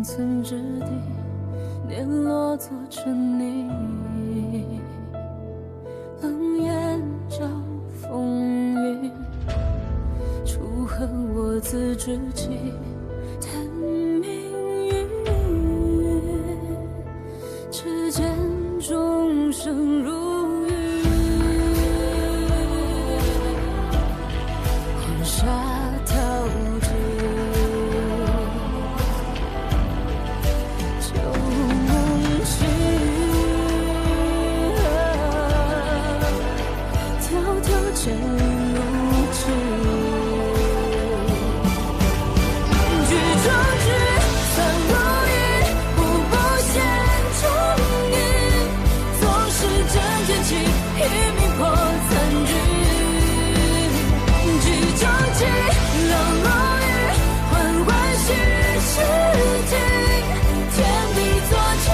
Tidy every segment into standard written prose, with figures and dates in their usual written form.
寸之地，碾落做成泥。冷眼照风雨，楚河我自知己，叹命运。只见众生如雨，黄沙淘尽。 剑无知，举中指，算如意，步步陷中意，纵使真天气，一命破残局。举中计，冷落雨，缓缓虚实境，天地作证。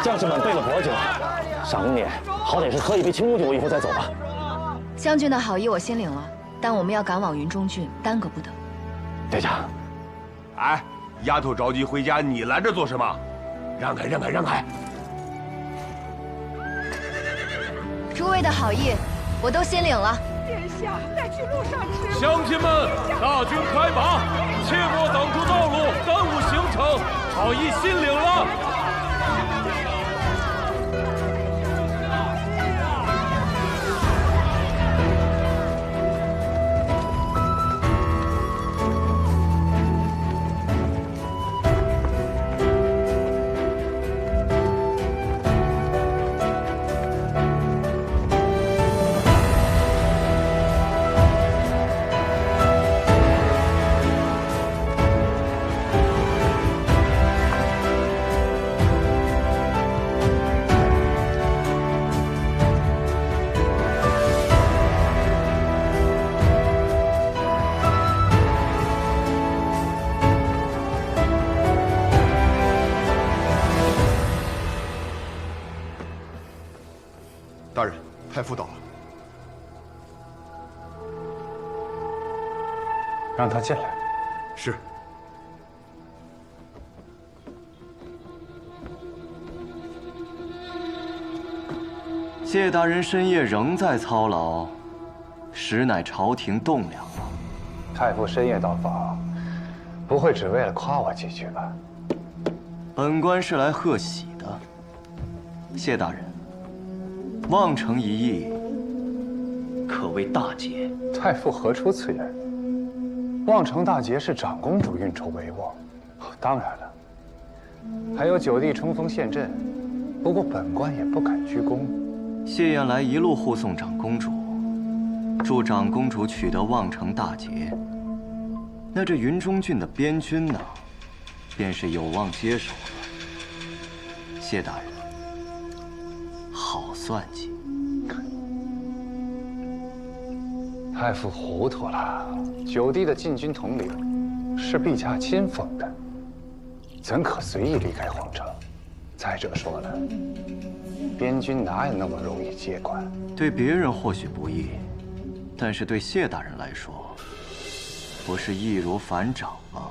将士们备了薄酒，赏你好歹是喝一杯清酒，以后再走吧。将军的好意我心领了，但我们要赶往云中郡，耽搁不得。队长，哎，丫头着急回家，你拦着做什么？让开，让开，让开！诸位的好意，我都心领了。殿下，在去路上吃。乡亲们，大军开拔，切莫挡住道路，耽误行程。好意心领了。 大人，太傅到了，让他进来。是。谢大人深夜仍在操劳，实乃朝廷栋梁啊！太傅深夜到访，不会只为了夸我几句吧？本官是来贺喜的。谢大人。 望城一役，可谓大捷。太傅何出此言？望城大捷是长公主运筹帷幄，当然了，还有九弟冲锋陷阵。不过本官也不敢居功。谢燕来一路护送长公主，祝长公主取得望城大捷。那这云中郡的边军呢，便是有望接手了。谢大人。 好算计！太傅糊涂了，九弟的禁军统领是陛下亲封的，怎可随意离开皇城？再者说了，边军哪有那么容易接管？对别人或许不易，但是对谢大人来说，不是易如反掌吗？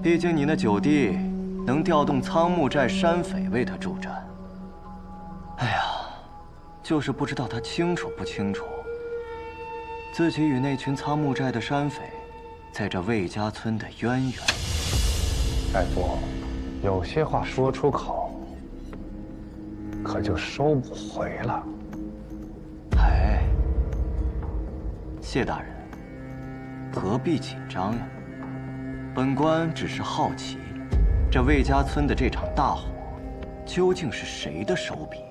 毕竟你那九弟能调动仓木寨山匪为他助战。 哎呀，就是不知道他清楚不清楚，自己与那群仓木寨的山匪，在这魏家村的渊源。太傅，有些话说出口，可就收不回了。哎，谢大人，何必紧张呀？本官只是好奇，这魏家村的这场大火，究竟是谁的手笔？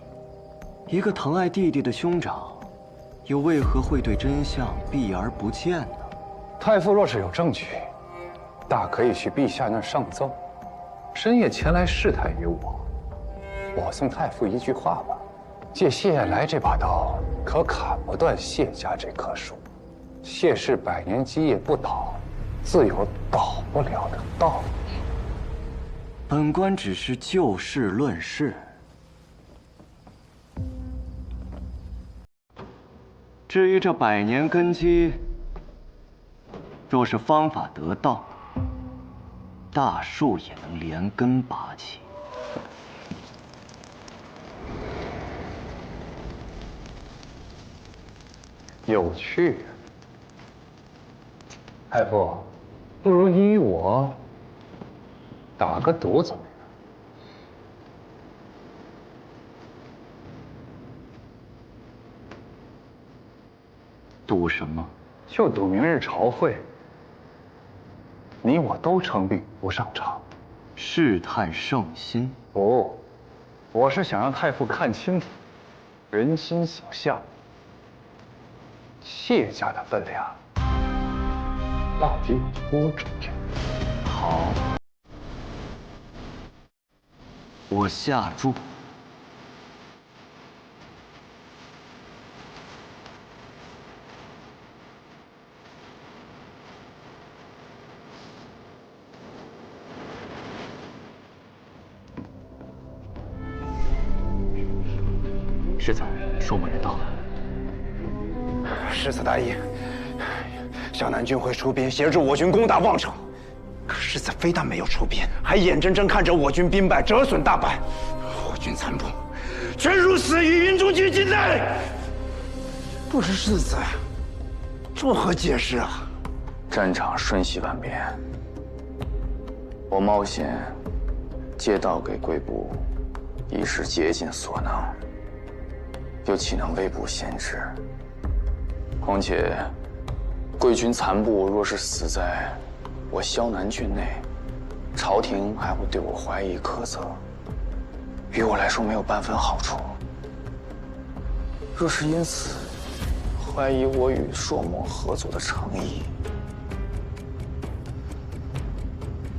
一个疼爱弟弟的兄长，又为何会对真相避而不见呢？太傅若是有证据，大可以去陛下那儿上奏，深夜前来试探于我。我送太傅一句话吧：借谢燕来这把刀，可砍不断谢家这棵树。谢氏百年基业不倒，自有倒不了的道理。本官只是就事论事。至于这百年根基，若是方法得当，大树也能连根拔起。有趣。太傅，不如你与我打个赌怎么样？赌什么？就赌明日朝会，你我都称病不上场。试探圣心？不，我是想让太傅看清楚人心所向，谢家的分量，落于我主人。好，我下注。世子，说某人到了。世子大意，湘南军会出兵协助我军攻打望城，可世子非但没有出兵，还眼睁睁看着我军兵败，折损大半，我军残部全数死于云中军境内。不知世子作何解释啊？战场瞬息万变，我冒险借道给贵部，已是竭尽所能，又岂能微不先知？况且，贵军残部若是死在我萧南郡内，朝廷还会对我怀疑苛责，于我来说没有半分好处。若是因此怀疑我与朔漠合作的诚意，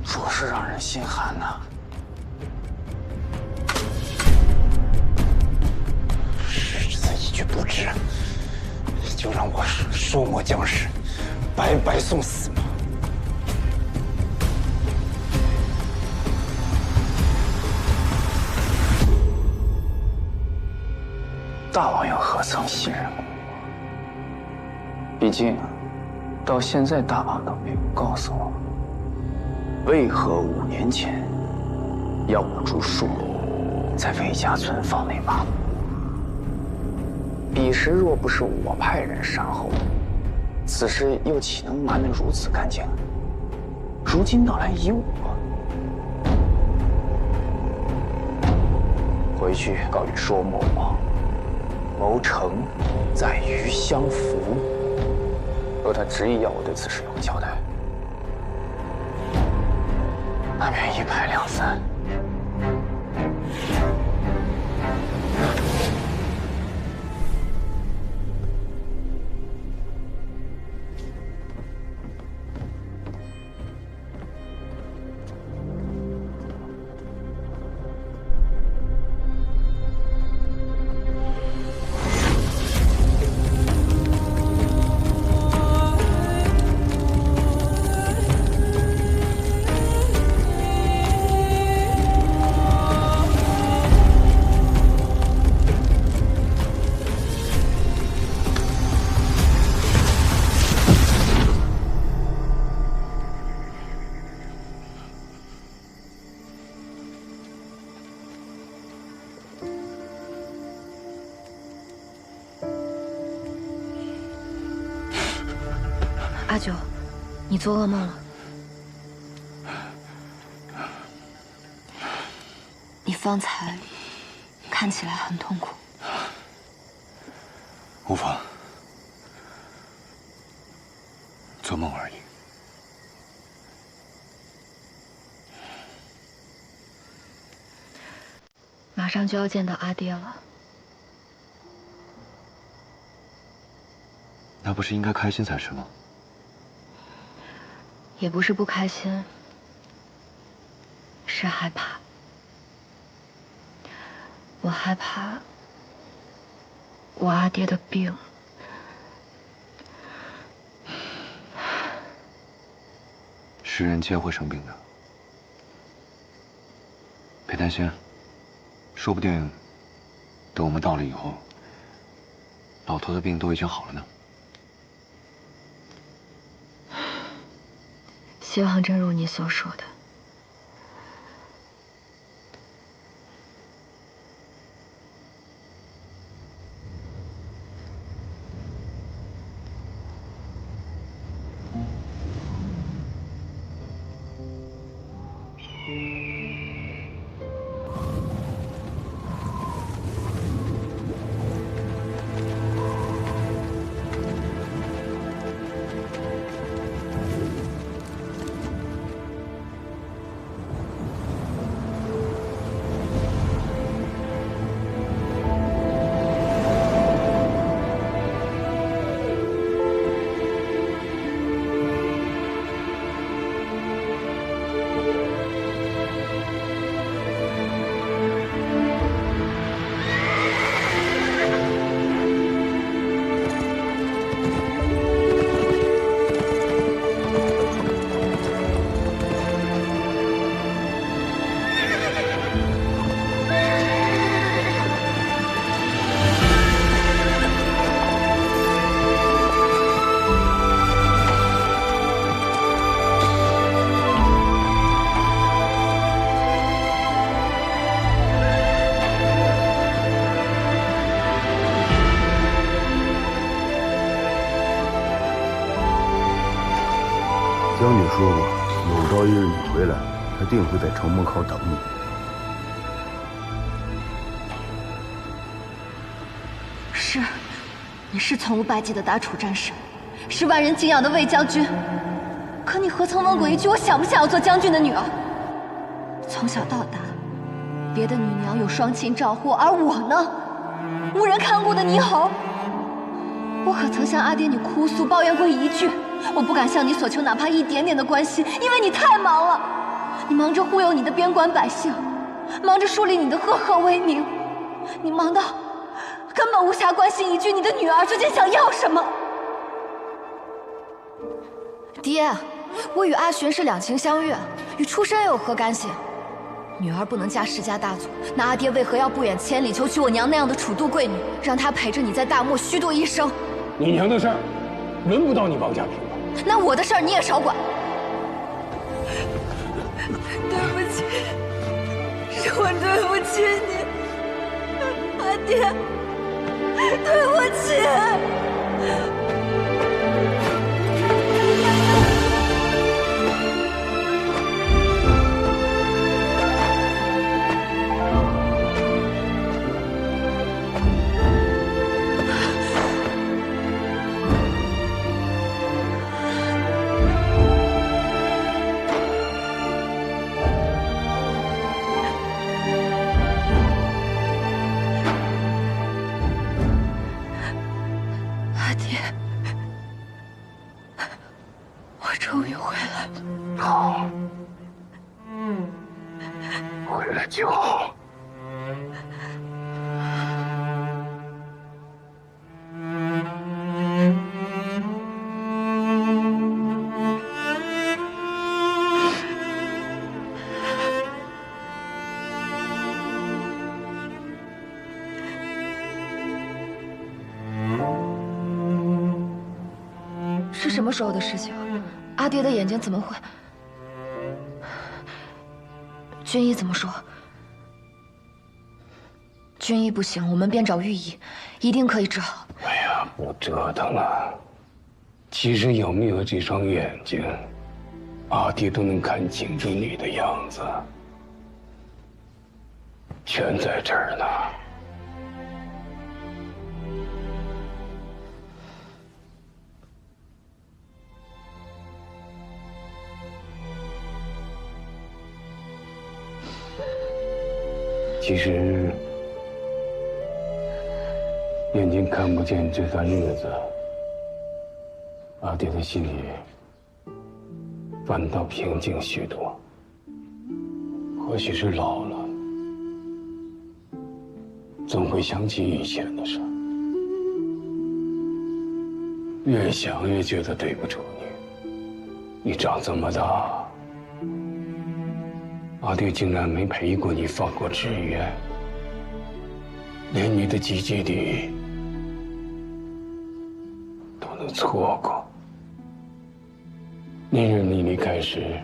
着实让人心寒呐。世子一句不知，就让我朔漠将士白白送死吗？大王又何曾信任过我？毕竟，到现在大王都没有告诉我，为何5年前要我助朔在魏家村放那马虎？彼时若不是我派人善后，此事又岂能瞒得如此干净？如今倒来疑我。回去告与朔漠王，谋城在于相符。若他执意要我对此事有个交代，那便一拍两散。阿九，你做噩梦了？你方才看起来很痛苦。无妨，做梦而已。马上就要见到阿爹了，那不是应该开心才是吗？也不是不开心，是害怕。我害怕我阿爹的病。是人皆会生病的，别担心，说不定等我们到了以后，老头的病都已经好了呢。希望真如你所说的。将军说过，有朝一日你回来，他定会在城门口等你。是，你是从无败绩的大楚战士，是万人敬仰的魏将军。可你何曾问过一句我想不想要做将军的女儿？从小到大，别的女娘有双亲照护，而我呢，无人看顾的泥猴。我可曾向阿爹你哭诉抱怨过一句？我不敢向你索求哪怕一点点的关心，因为你太忙了。你忙着忽悠你的边关百姓，忙着树立你的赫赫威名，你忙到根本无暇关心一句你的女儿究竟想要什么。爹，我与阿寻是两情相悦，与出身又有何干系？女儿不能嫁世家大族，那阿爹为何要不远千里求娶我娘那样的楚度贵女，让她陪着你在大漠虚度一生？你娘的事儿，轮不到你王家平了。那我的事儿你也少管。对不起，是我对不起你，阿爹，对不起。阿爹，我终于回来了。好，回来就好。是什么时候的事情？阿爹的眼睛怎么会？军医怎么说？军医不行，我们便找御医，一定可以治好。哎呀，不折腾了。其实有没有这双眼睛，阿爹都能看清楚你的样子，全在这儿呢。其实，眼睛看不见这段日子，阿爹的心里反倒平静许多。或许是老了，总会想起以前的事儿，越想越觉得对不住你。你长这么大，阿爹竟然没陪过你放过志愿，连你的集结地都能错过。那日你离开时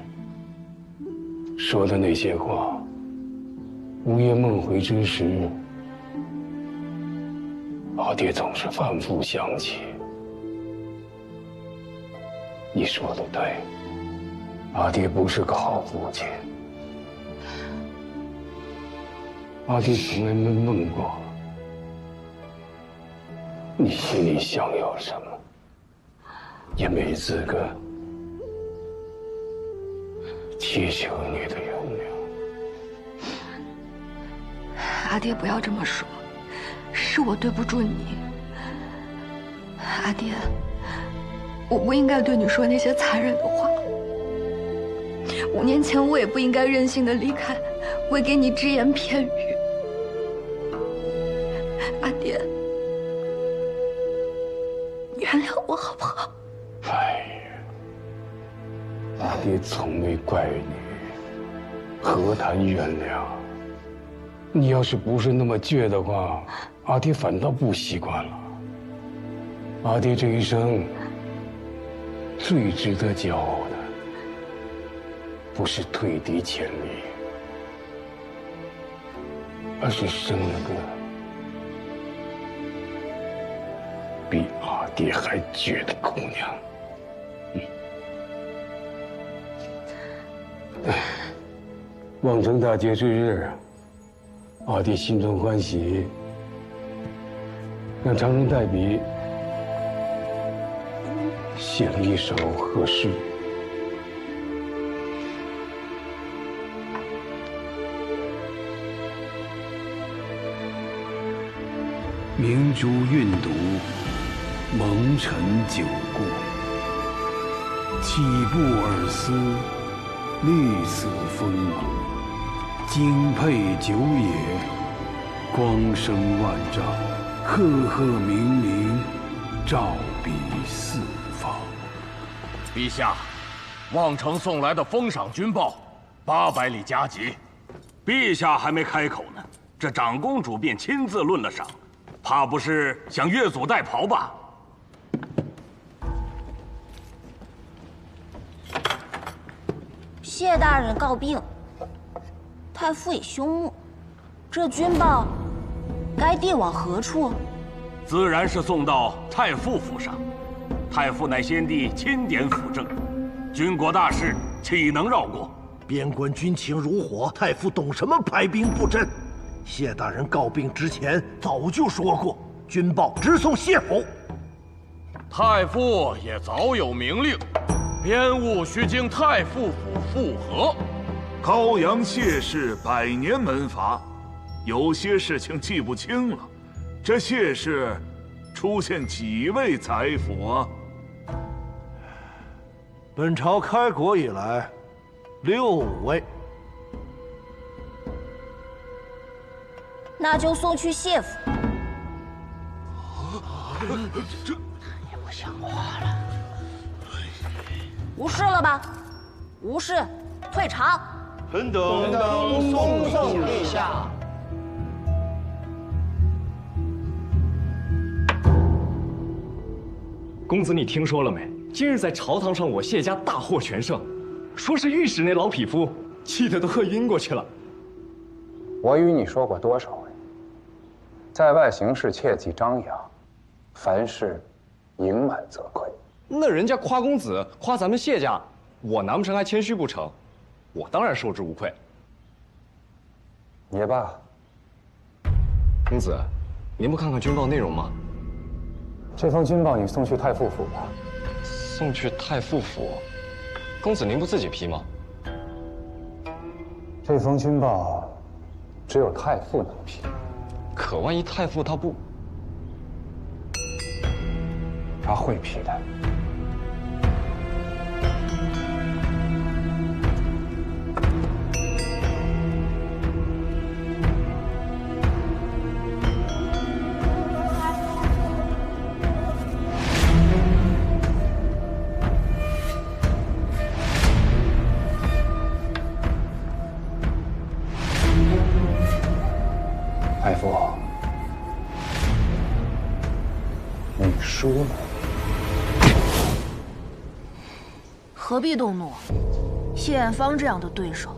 说的那些话，午夜梦回之时，阿爹总是反复想起。你说的对，阿爹不是个好父亲。阿爹从来没问过你心里想要什么，也没资格祈求你的原谅。阿爹，不要这么说，是我对不住你。阿爹，我不应该对你说那些残忍的话。5年前我也不应该任性的离开，为给你只言片语。阿爹，原谅我好不好？哎呀，阿爹从未怪你，何谈原谅？你要是不是那么倔的话，阿爹反倒不习惯了。阿爹这一生最值得骄傲的，不是退敌千里，而是生了个比阿爹还倔的姑娘。望城大捷之日，阿爹心中欢喜，让长荣代笔写了一首贺诗。明珠韵读，蒙尘久过。起步尔思，历此风骨。精佩久也，光生万丈，赫赫明明，照彼四方。陛下，望城送来的封赏军报，800里加急。陛下还没开口呢，这长公主便亲自论了赏，怕不是想越俎代庖吧？谢大人告病，太傅已凶目，这军报该递往何处？自然是送到太傅府上。太傅乃先帝钦点辅政，军国大事岂能绕过？边关军情如火，太傅懂什么排兵布阵？谢大人告病之前早就说过，军报直送谢府。太傅也早有明令，边务须经太傅府复核。高阳谢氏100年门阀，有些事情记不清了。这谢氏出现几位宰辅啊？本朝开国以来，6位。那就送去谢府。这也不像话了。无事了吧？无事，退朝。臣等送陛下。公子，你听说了没？今日在朝堂上，我谢家大获全胜，说是御史那老匹夫气得都快晕过去了。我与你说过多少回，在外行事切忌张扬，凡事盈满则亏。那人家夸公子，夸咱们谢家，我难不成还谦虚不成？我当然受之无愧。也罢。公子，您不看看军报内容吗？这封军报你送去太傅府吧。送去太傅府？公子您不自己批吗？这封军报只有太傅能劈。可万一太傅他不……他会劈的。太傅，你输了。何必动怒？谢艳芳这样的对手，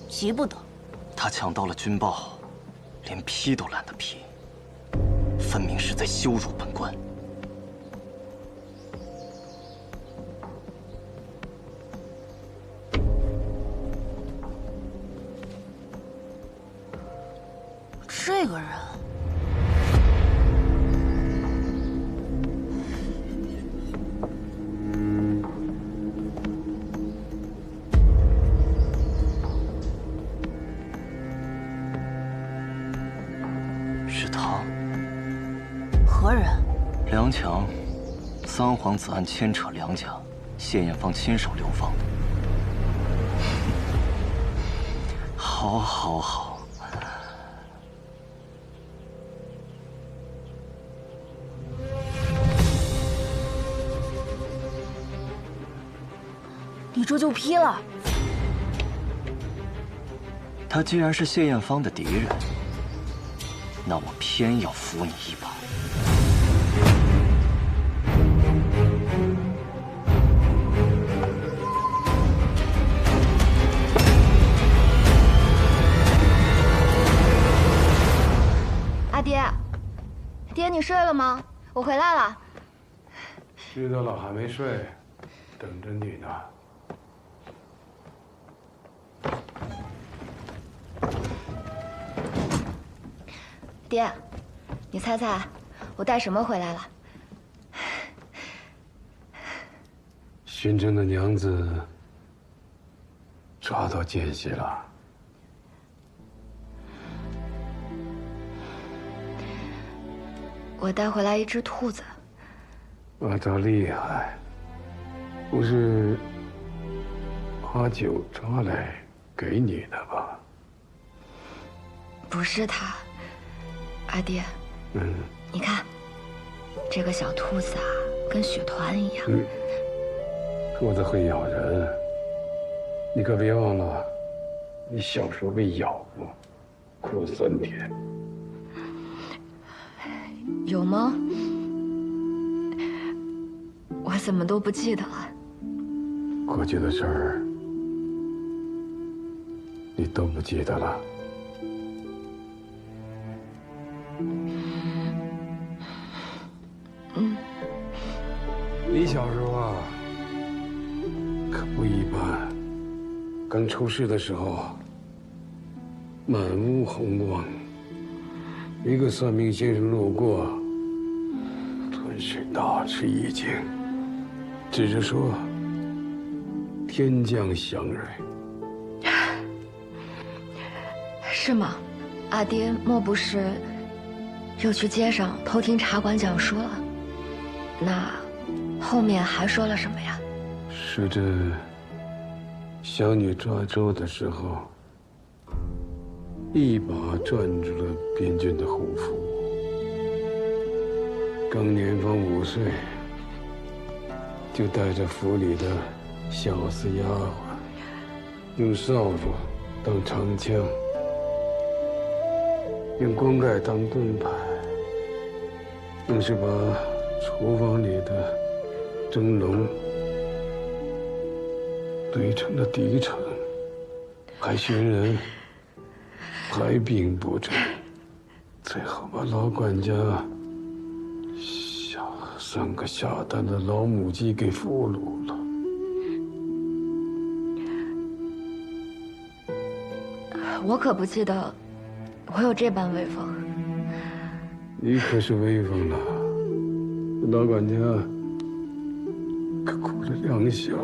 急不得。他抢到了军报，连劈都懒得劈，分明是在羞辱本官。这个人，是他。何人？梁强，三皇子案牵扯梁家，谢艳芳亲手流放的。好，好，好。你这就劈了？他既然是谢艳芳的敌人，那我偏要扶你一把。阿爹，爹，你睡了吗？我回来了。知道了，还没睡，等着你呢。爹，你猜猜，我带什么回来了？新征的娘子抓到奸细了。我带回来一只兔子。这厉害，不是阿九抓来给你的吧？不是他。阿爹，你看，这个小兔子啊，跟雪团一样。兔子会咬人，你可别忘了，你小时候被咬过，哭了3天。有吗？我怎么都不记得了。过去的事儿，你都不记得了。你小时候啊，可不一般。刚出世的时候，满屋红光。一个算命先生路过，顿时大吃一惊，指着说：“天降祥瑞。”是吗？阿爹莫不是又去街上偷听茶馆讲书了？那后面还说了什么呀？说这小女抓周的时候，一把攥住了边郡的胡服。刚年方5岁，就带着府里的小厮丫鬟，用扫帚当长枪，用棺盖当盾牌，硬是把厨房里的蒸笼堆成了敌城，还寻人排兵布阵，最后把老管家3个下蛋的老母鸡给俘虏了。我可不记得我有这般威风。你可是威风了，老管家可哭了2宿啊。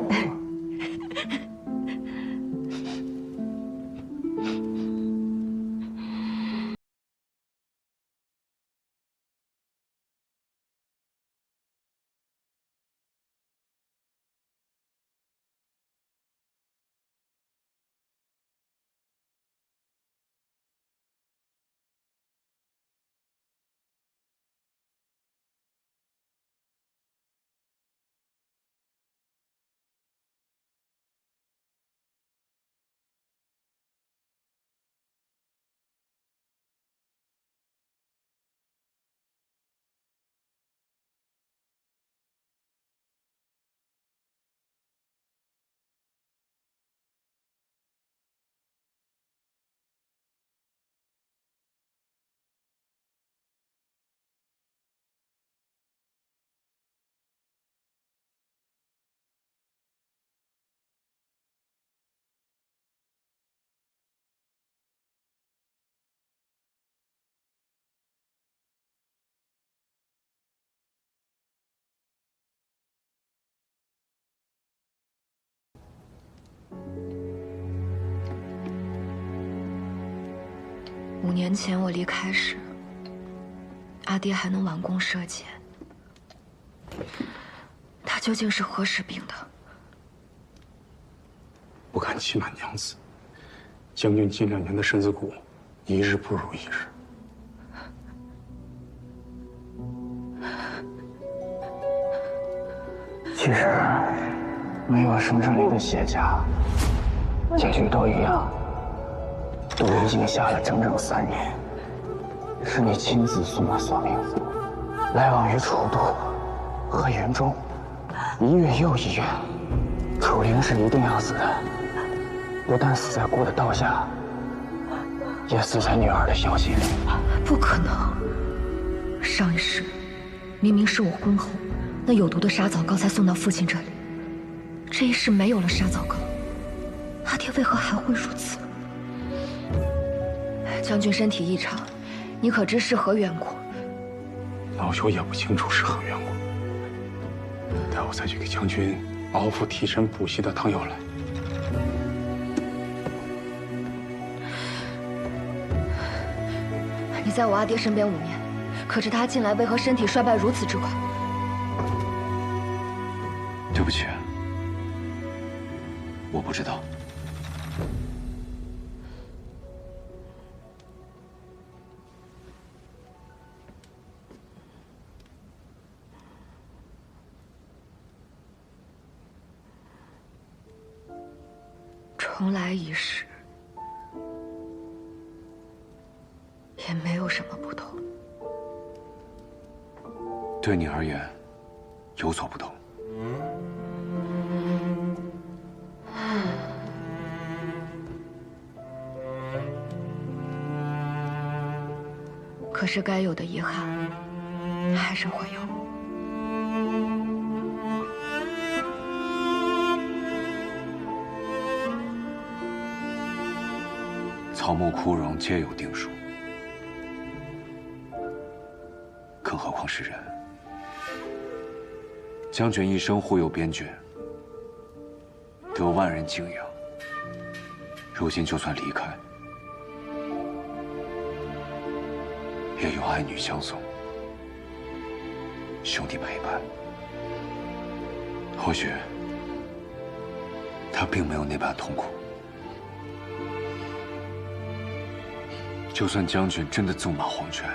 5年前我离开时，阿爹还能挽弓射箭，他究竟是何时病的？不敢欺瞒娘子，将军近2年的身子骨，一日不如一日。其实，没有生这里的谢家，结局都一样，都已经下了整整3年。是你亲自送的索命符，来往于楚都和云中，1月又1月。楚灵是一定要死的，不但死在姑的刀下，也死在女儿的小心里。不可能！上一世，明明是我婚后，那有毒的沙枣膏才送到父亲这里。这一世没有了沙枣膏，阿爹为何还会如此？将军身体异常，你可知是何缘故？老朽也不清楚是何缘故。待我再去给将军熬服提神补气的汤药来。你在我阿爹身边5年，可知他近来为何身体衰败如此之快？对不起，我不知道。重来一世，也没有什么不同。对你而言，有所不同。可是该有的遗憾，还是会有。草木枯荣皆有定数，更何况是人。将军一生护佑边郡，得万人敬仰。如今就算离开，也有爱女相送，兄弟陪伴。或许他并没有那般痛苦。就算将军真的纵马黄泉，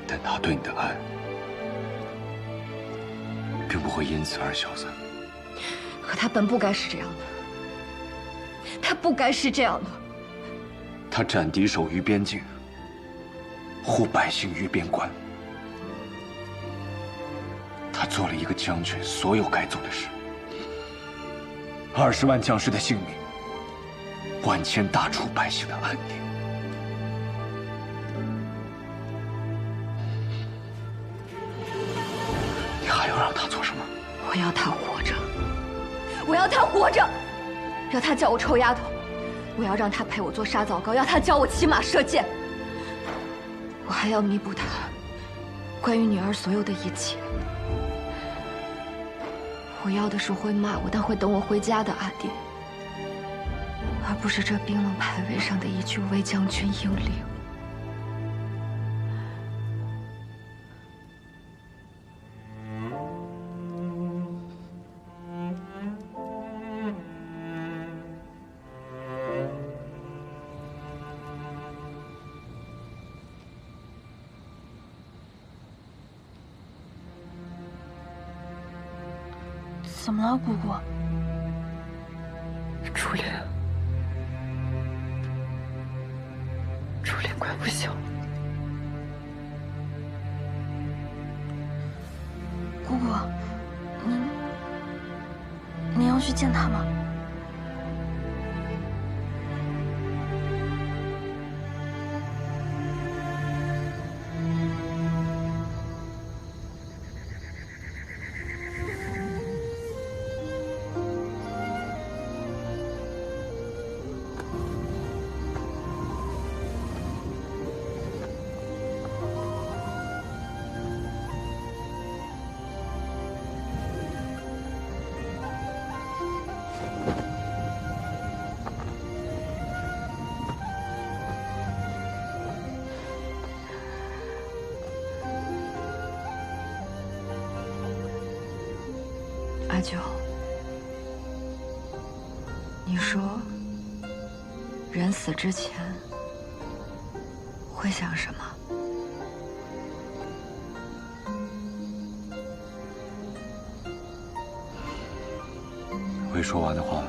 但他对你的爱，并不会因此而消散。可他本不该是这样的，他不该是这样的。他斩敌手于边境，护百姓于边关。他做了一个将军所有该做的事。20万将士的性命，万千大楚百姓的安宁。你还要让他做什么？我要他活着，我要他活着，要他叫我臭丫头，我要让他陪我做沙枣糕，要他教我骑马射箭。我还要弥补他关于女儿所有的一切。我要的是会骂我但会等我回家的阿爹，而不是这冰冷牌位上的一句“魏将军英灵”。怎么了，姑姑？楚灵，楚灵快不行了。姑姑，您要去见他吗？阿九，你说人死之前会想什么？未说完的话，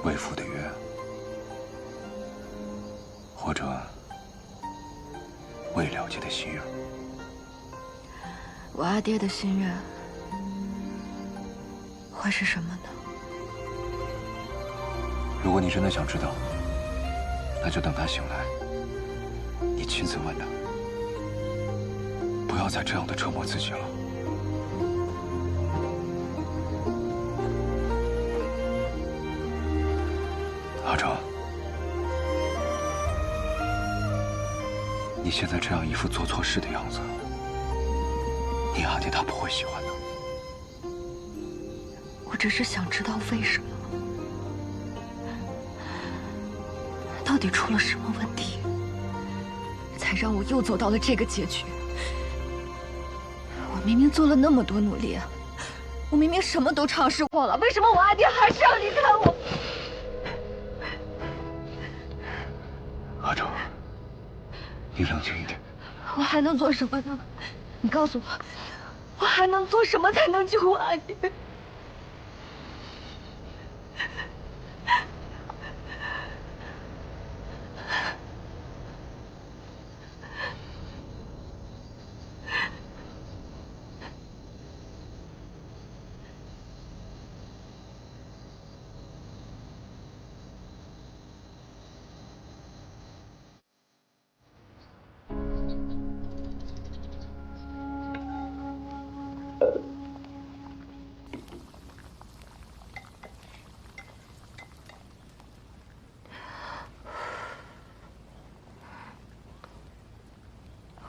未赴的约，或者未了结的心愿。我阿爹的心愿会是什么呢？如果你真的想知道，那就等他醒来，你亲自问他。不要再这样的折磨自己了。阿成，你现在这样一副做错事的样子，你阿爹他不会喜欢的。我只是想知道为什么，到底出了什么问题，才让我又走到了这个结局？我明明做了那么多努力，我明明什么都尝试过了，为什么我阿爹还是要离开我？阿成，你冷静一点。我还能做什么呢？你告诉我，我还能做什么才能救我阿爹？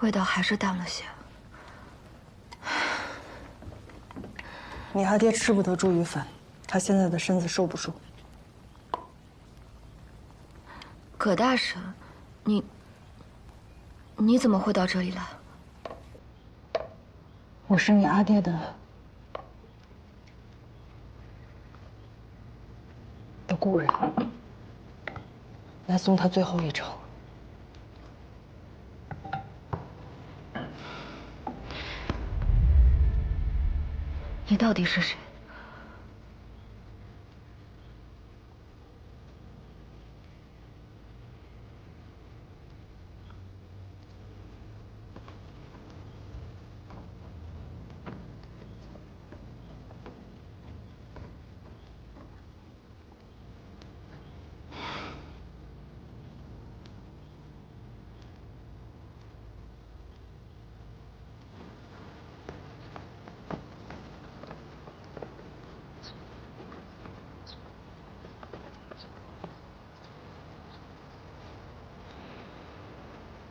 味道还是淡了些。你阿爹吃不得猪鱼粉，他现在的身子受不住。葛大婶，你怎么会到这里来？我是你阿爹的故人，来送他最后一程。你到底是谁？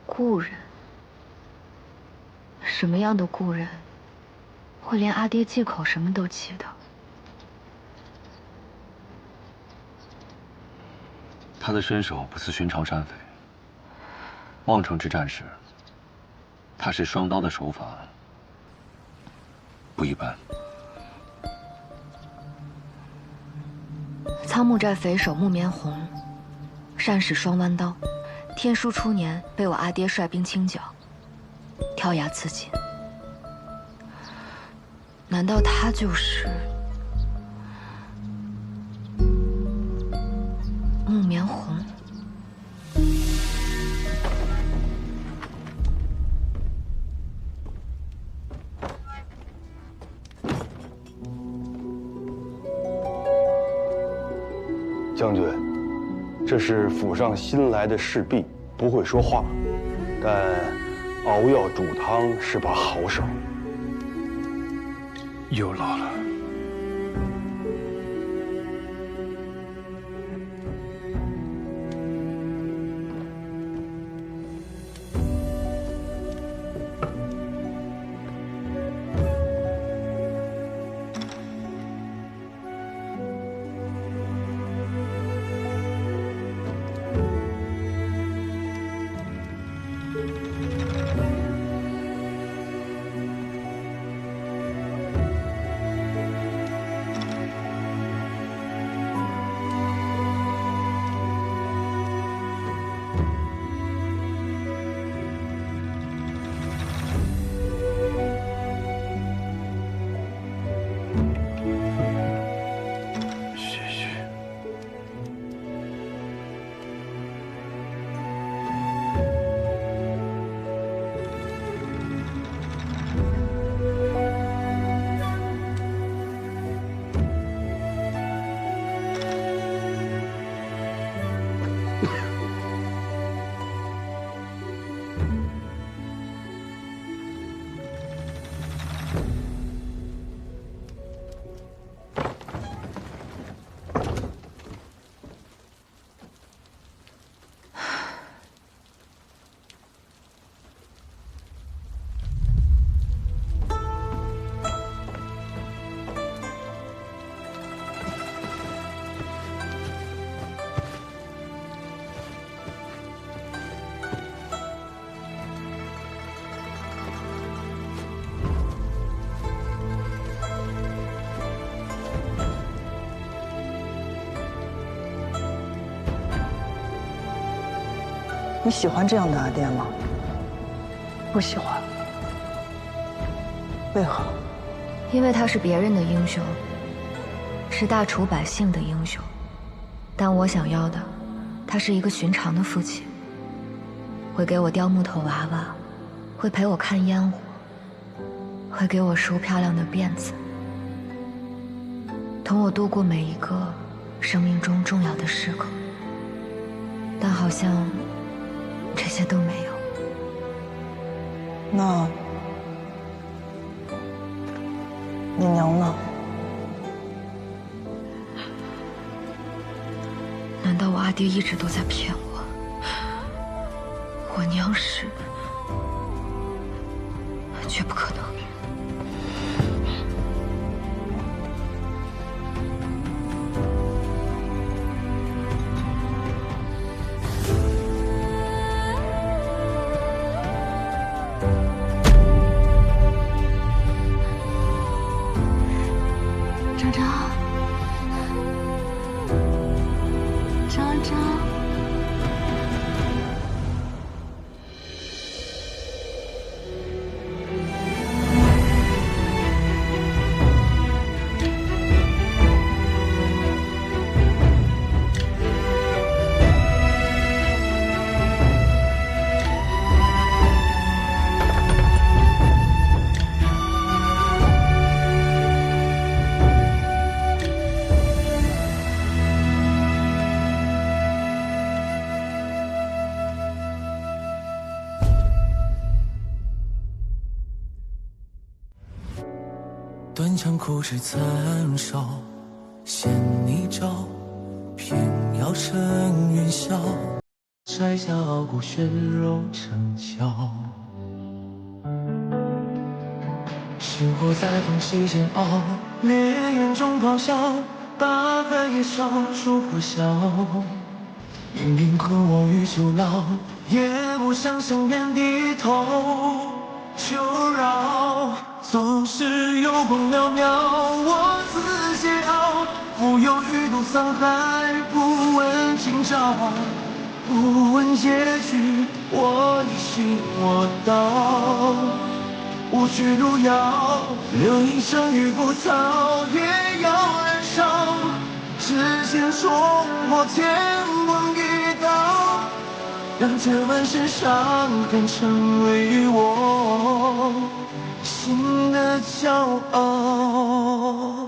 故人？什么样的故人，会连阿爹忌口什么都记得？他的身手不似寻常山匪。望城之战时，他是双刀的手法不一般。仓木寨匪首木棉红，善使双弯刀。天书初年被我阿爹率兵清剿，跳崖自尽。难道他就是木棉红？将军，这是府上新来的侍婢，不会说话，但熬药煮汤是把好手。又老了。你喜欢这样的阿爹吗？不喜欢。为何？因为他是别人的英雄，是大楚百姓的英雄。但我想要的，他是一个寻常的父亲，会给我雕木头娃娃，会陪我看烟火，会给我梳漂亮的辫子，同我度过每一个生命中重要的时刻。但好像这些都没有。那你娘呢？难道我阿爹一直都在骗我？我娘是……绝不可能。张张，张张，断肠苦枝残烧，衔泥沼，偏要成云霄。摘下傲骨悬肉成鞘，星火在缝隙间熬，烈焰中咆哮，八幡夜烧出破晓。明明困我于囚牢，也不想向人低头。求饶，总是有光渺渺，我自桀骜，浮游鱼肚沧海，不问今朝，不问结局，我一心我道，无惧路遥，留一生于不草，也要燃烧，只见冲破天崩一刀，让这万世伤痕成为我心的骄傲。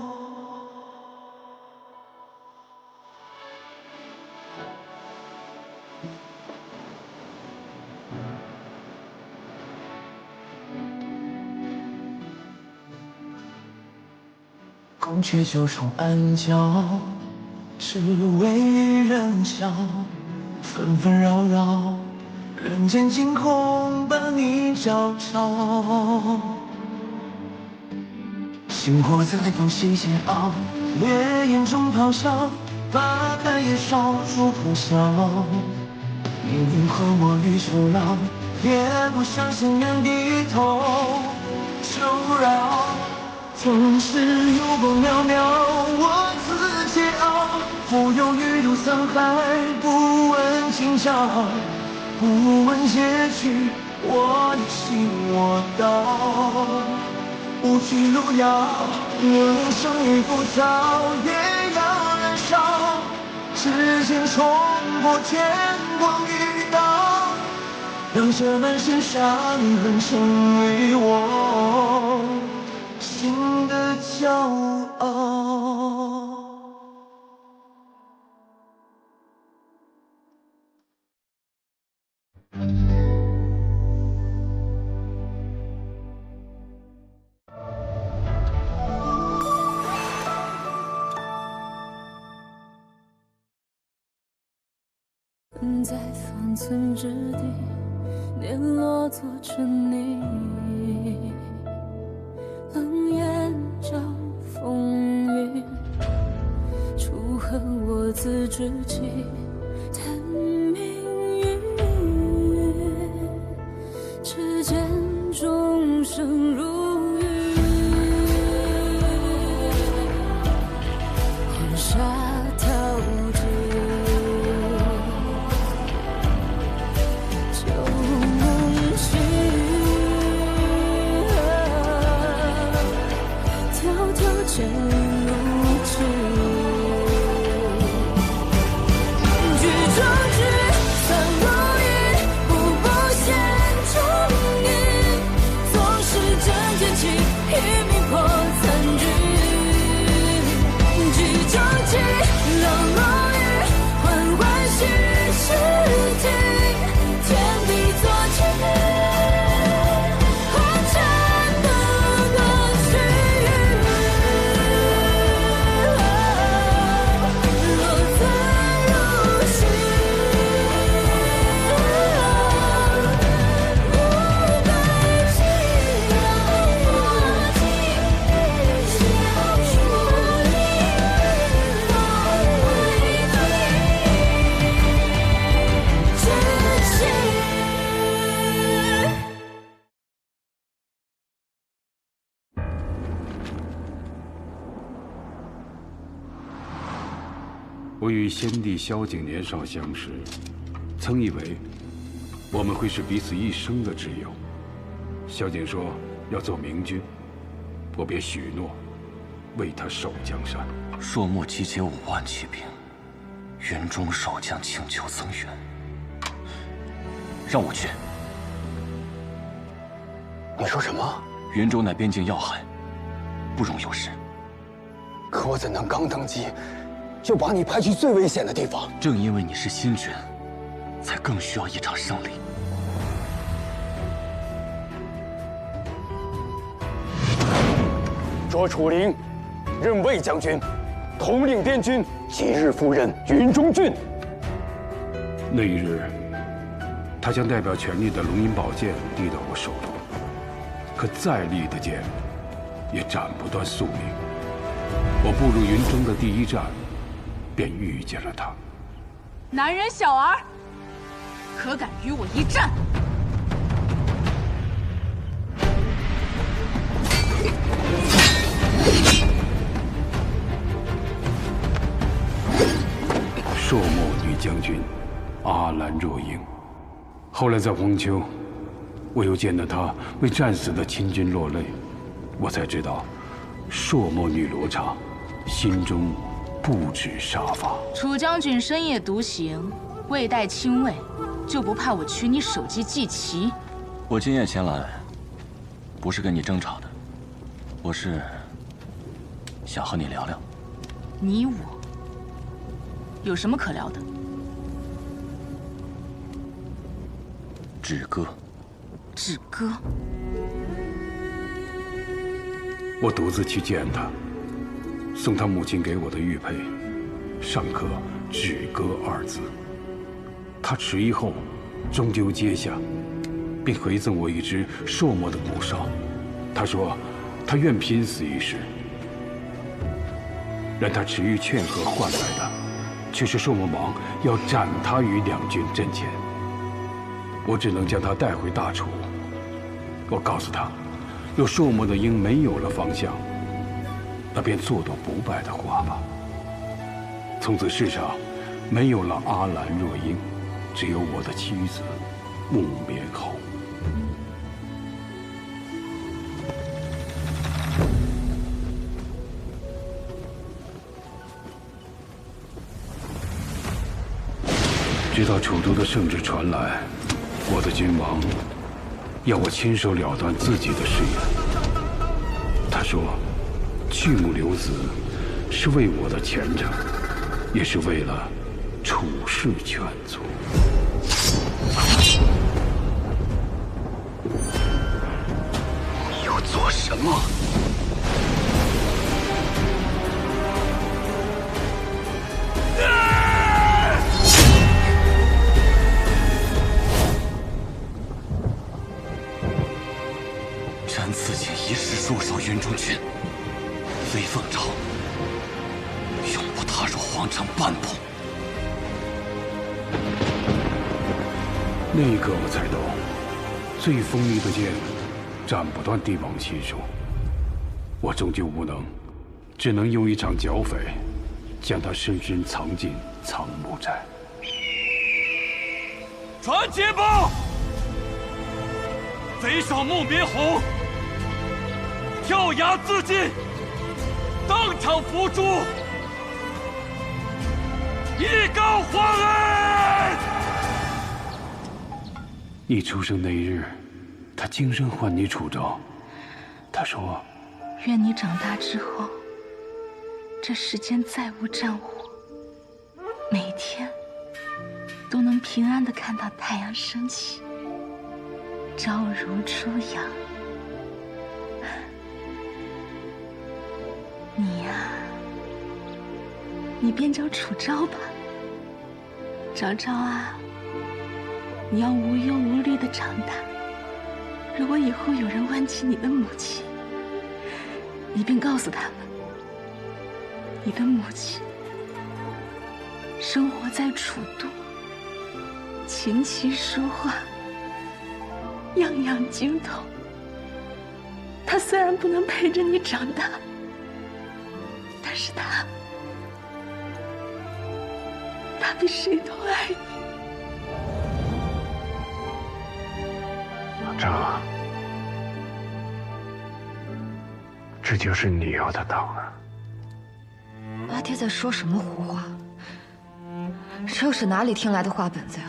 宫阙九重暗角，只为人笑，纷纷扰扰，人间惊空把你照照。星火在缝隙间熬，烈焰中咆哮，八幡夜烧出破晓。命运困我于囚牢，也不想向人低头。求饶，总是有光渺渺，我自桀骜，浮游鱼肚沧海，不问今朝，不问结局，我你行我道。无惧路遥，人生已浮躁，也要燃烧。指尖冲破天光与刀，让这满身伤痕成为我心的骄傲。在方寸之地，碾落做成泥。冷眼照风雨，楚河我自知己。叹命运，只见众生如雨，黄沙淘尽。剑如纸，举中指，散如云，步步现重影。纵使真剑气，一命破残局。举中旗，冷落雨，缓缓虚实听，天地作情。我与先帝萧景年少相识，曾以为我们会是彼此一生的挚友。萧景说要做明君，我便许诺为他守江山。朔漠集结5万骑兵，云中守将请求增援，让我去。你说什么？云州乃边境要害，不容有失。可我怎能刚登基，就把你派去最危险的地方？正因为你是新君，才更需要一场胜利。卓楚灵任魏将军，统领边军，即日赴任云中郡。那一日，他将代表权力的龙吟宝剑递到我手中，可再利的剑，也斩不断宿命。我步入云中的第一站，便遇见了他。男人小儿，可敢与我一战？朔漠女将军阿兰若英，后来在荒丘，我又见到她为战死的亲军落泪，我才知道，朔漠女罗刹心中不止杀伐。楚将军深夜独行，未带亲卫，就不怕我取你首级祭旗？我今夜前来，不是跟你争吵的，我是想和你聊聊。你我有什么可聊的？止歌。止歌。我独自去见他，送他母亲给我的玉佩，上刻“止歌”2字。他迟疑后，终究接下，并回赠我一只朔漠的骨哨。他说，他愿拼死一试。然他迟疑劝和换来的，却是朔漠王要斩他于2军阵前。我只能将他带回大楚。我告诉他，若朔漠的鹰没有了方向，那便做朵不败的花吧。从此世上没有了阿兰若英，只有我的妻子木棉红。直到楚都的圣旨传来，我的君王要我亲手了断自己的誓言。他说，去母留子是为我的前程，也是为了楚氏全族。你要做什么？斩刺剑一世入手云中君，飞凤朝永不踏入皇城半步。那一刻我才懂，最锋利的剑斩不断帝王心术。我终究无能，只能用一场剿匪，将他深深藏进藏木寨。传捷报！贼首木棉红跳崖自尽，当场伏诛，以告皇恩。你出生那日，他精神唤你楚州。他说：“愿你长大之后，这世间再无战火，每天都能平安地看到太阳升起，朝如初阳。”你呀，你便叫楚昭吧。昭昭啊，你要无忧无虑地长大。如果以后有人问起你的母亲，你便告诉他们，你的母亲生活在楚都，琴棋书画样样精通。她虽然不能陪着你长大，但是她比谁都爱你。老张，这就是你要的当啊！阿爹在说什么胡话？这又是哪里听来的话本子呀？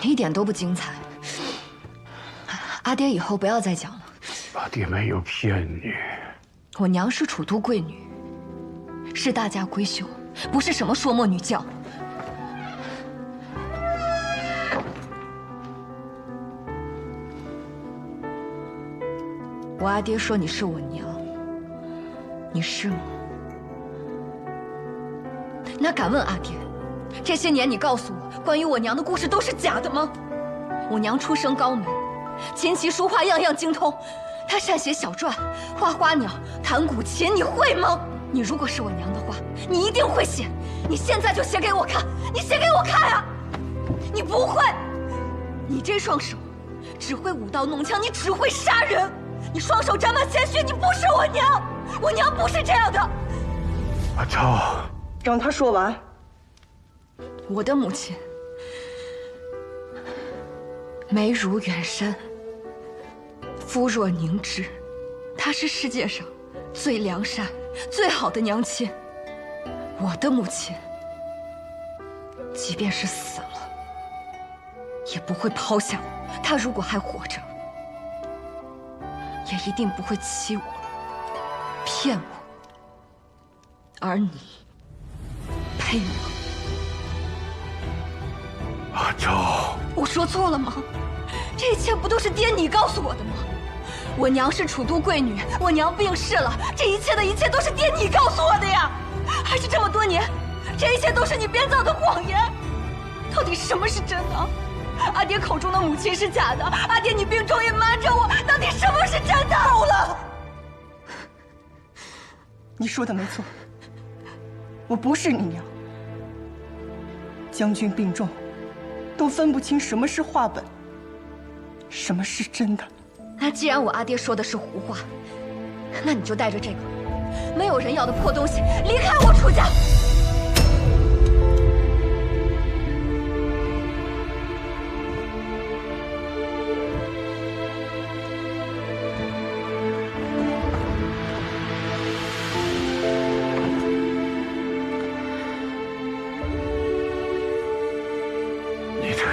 一点都不精彩。阿爹以后不要再讲了。阿爹没有骗你。我娘是楚都贵女，是大家闺秀，不是什么说墨女将。我阿爹说你是我娘，你是吗？那敢问阿爹，这些年你告诉我关于我娘的故事都是假的吗？我娘出身高门，琴棋书画样样精通，她善写小篆，画花鸟，弹古琴，你会吗？你如果是我娘的话，你一定会写，你现在就写给我看，你写给我看啊！你不会，你这双手只会舞刀弄枪，你只会杀人。你双手沾满鲜血，你不是我娘，我娘不是这样的。阿超，让他说完。我的母亲眉如远山，肤若凝脂，她是世界上最良善、最好的娘亲。我的母亲，即便是死了，也不会抛下我。她如果还活着，也一定不会欺我、骗我。而你，配我？阿超，我说错了吗？这一切不都是爹你告诉我的吗？我娘是楚都贵女，我娘病逝了，这一切的一切都是爹你告诉我的呀！还是这么多年，这一切都是你编造的谎言？到底什么是真的？阿爹口中的母亲是假的，阿爹你病中也瞒着我，到底什么是真的？够了！你说的没错，我不是你娘。将军病重，都分不清什么是话本，什么是真的。那既然我阿爹说的是胡话，那你就带着这个没有人要的破东西离开我楚家。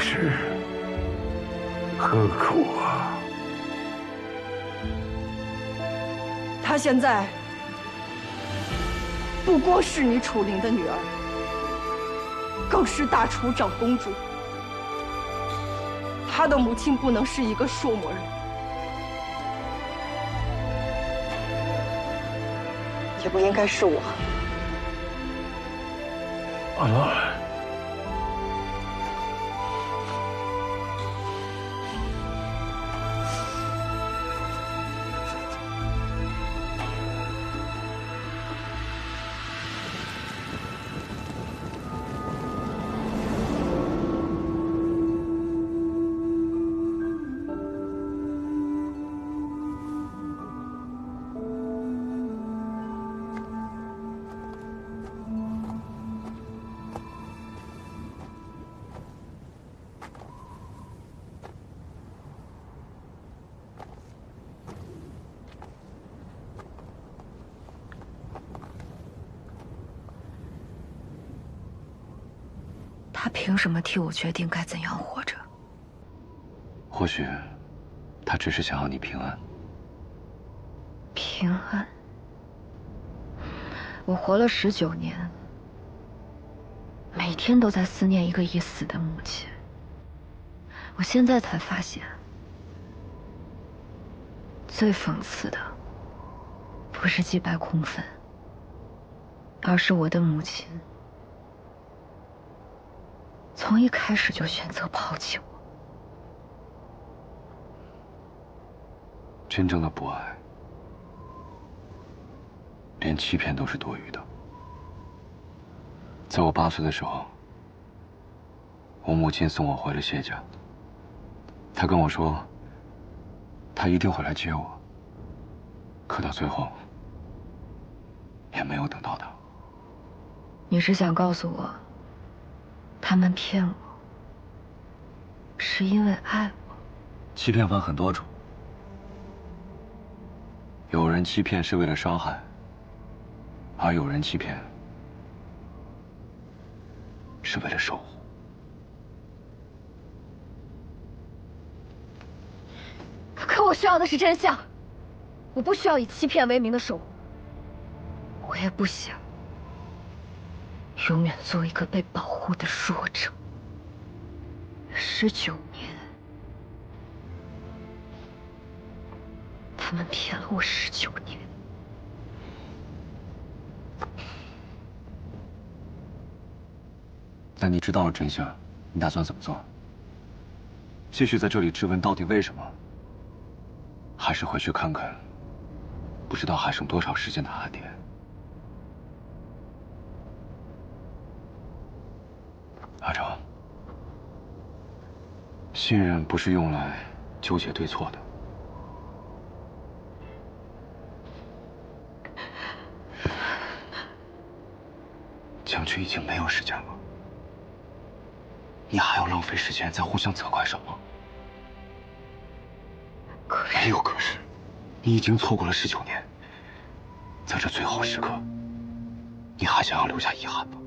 是何苦啊？她现在不光是你楚灵的女儿，更是大楚长公主。她的母亲不能是一个庶母人，也不应该是我。阿兰，他凭什么替我决定该怎样活着？或许，他只是想要你平安。平安？我活了19年，每天都在思念一个已死的母亲。我现在才发现，最讽刺的不是祭拜空坟，而是我的母亲从一开始就选择抛弃我。真正的不爱，连欺骗都是多余的。在我8岁的时候，我母亲送我回了谢家。她跟我说，她一定会来接我。可到最后，也没有等到她。你是想告诉我，他们骗我，是因为爱我？欺骗分很多种，有人欺骗是为了伤害，而有人欺骗是为了守护。可我需要的是真相，我不需要以欺骗为名的守护，我也不想永远做一个被保护的弱者。19年，他们骗了我19年。那你知道了真相，你打算怎么做？继续在这里质问到底为什么，还是回去看看不知道还剩多少时间的阿爹？阿成，信任不是用来纠结对错的。将军已经没有时间了，你还要浪费时间在互相责怪什么？没有可是，你已经错过了19年，在这最后时刻，你还想要留下遗憾吗？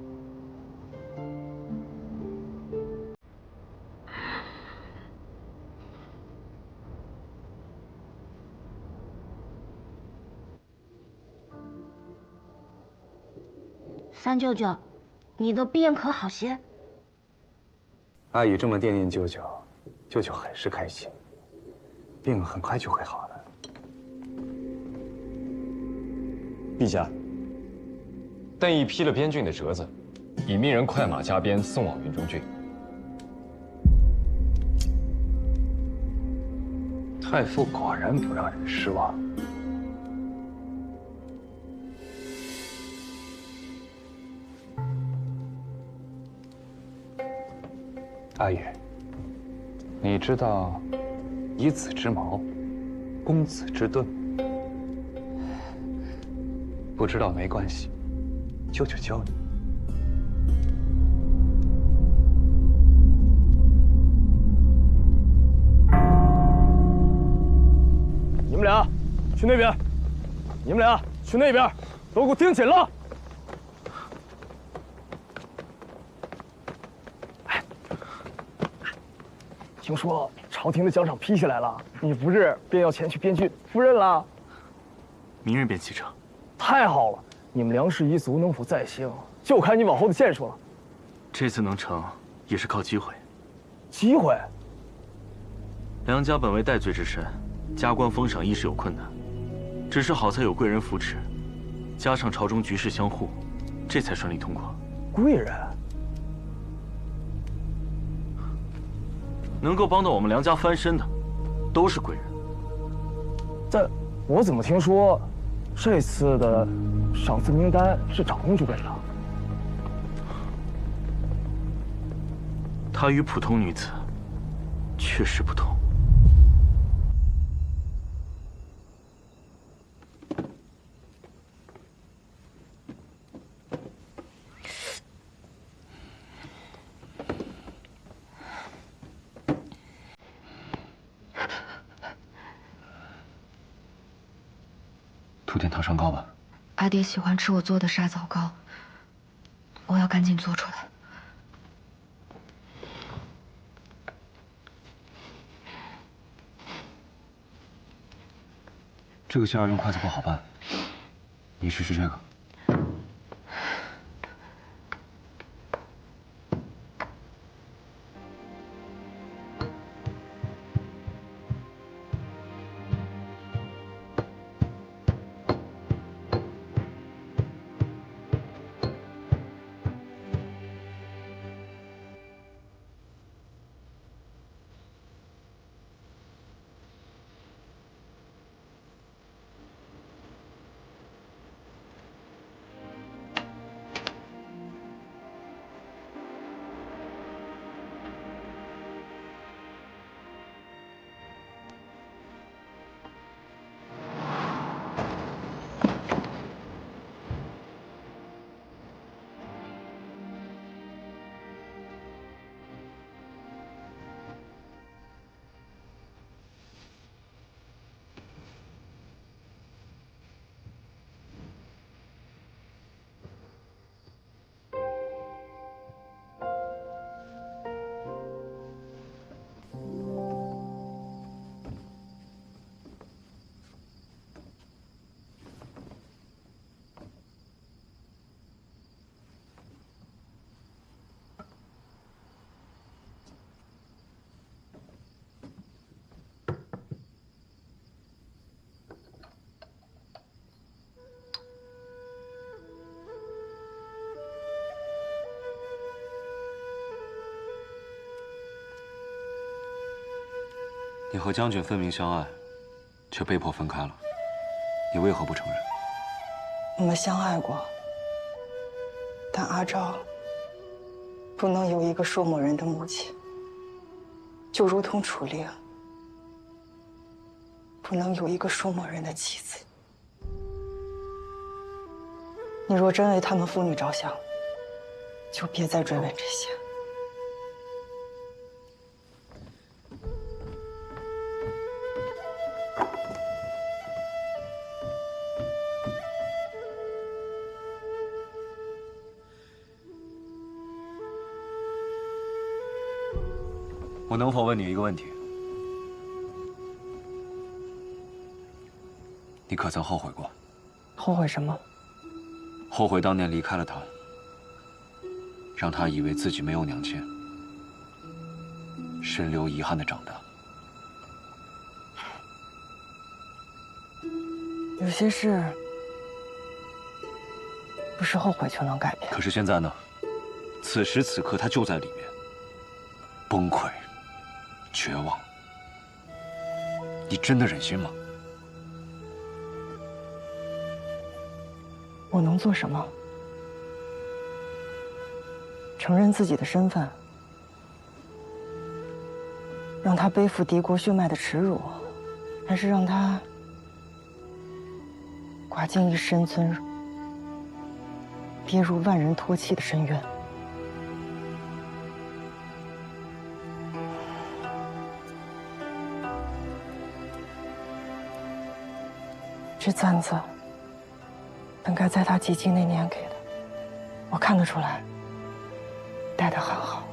三舅舅，你的病可好些？阿姨这么惦念舅舅，舅舅很是开心。病很快就会好的。陛下，邓毅批了边郡的折子，已命人快马加鞭送往云中郡。太傅果然不让人失望。阿爷，你知道以子之矛，攻子之盾？不知道没关系，舅舅教你。你们俩去那边，你们俩去那边，都给我听紧了！听说朝廷的奖赏批下来了，你不是便要前去边郡赴任了？明日便启程。太好了，你们梁氏一族能否再兴，就看你往后的建树了。这次能成，也是靠机会。机会？梁家本为戴罪之身，加官封赏亦是有困难，只是好在有贵人扶持，加上朝中局势相护，这才顺利通过。贵人？能够帮到我们梁家翻身的，都是贵人。但我怎么听说，这次的赏赐名单是长公主给的？她与普通女子确实不同。涂点糖霜糕吧。阿爹喜欢吃我做的沙枣糕，我要赶紧做出来。这个馅儿用筷子不好拌，你试试这个。你和将军分明相爱，却被迫分开了，你为何不承认？我们相爱过，但阿昭不能有一个说某人的母亲，就如同楚灵不能有一个说某人的妻子。你若真为他们父女着想，就别再追问这些。我能否问你一个问题？你可曾后悔过？后悔什么？后悔当年离开了他，让他以为自己没有娘亲，深留遗憾的长大。有些事不是后悔就能改变。可是现在呢？此时此刻，他就在里面，崩溃、绝望。你真的忍心吗？我能做什么？承认自己的身份，让他背负敌国血脉的耻辱，还是让他寡尽一身尊，跌入万人唾弃的深渊？这簪子本该在他及笄那年给的，我看得出来，戴得很好，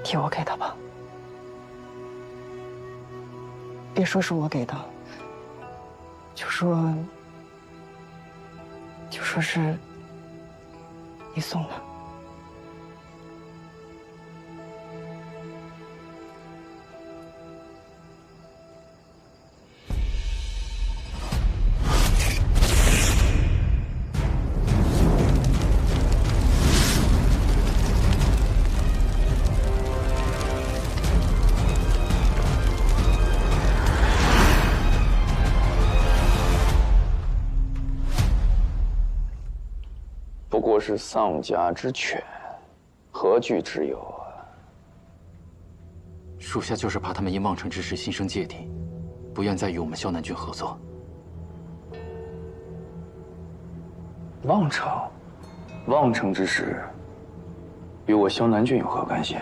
替我给他吧。别说是我给的，就说是你送的。不过是丧家之犬，何惧之有啊？属下就是怕他们因望城之事心生芥蒂，不愿再与我们萧南郡合作。望城，望城之事，与我萧南郡有何干系？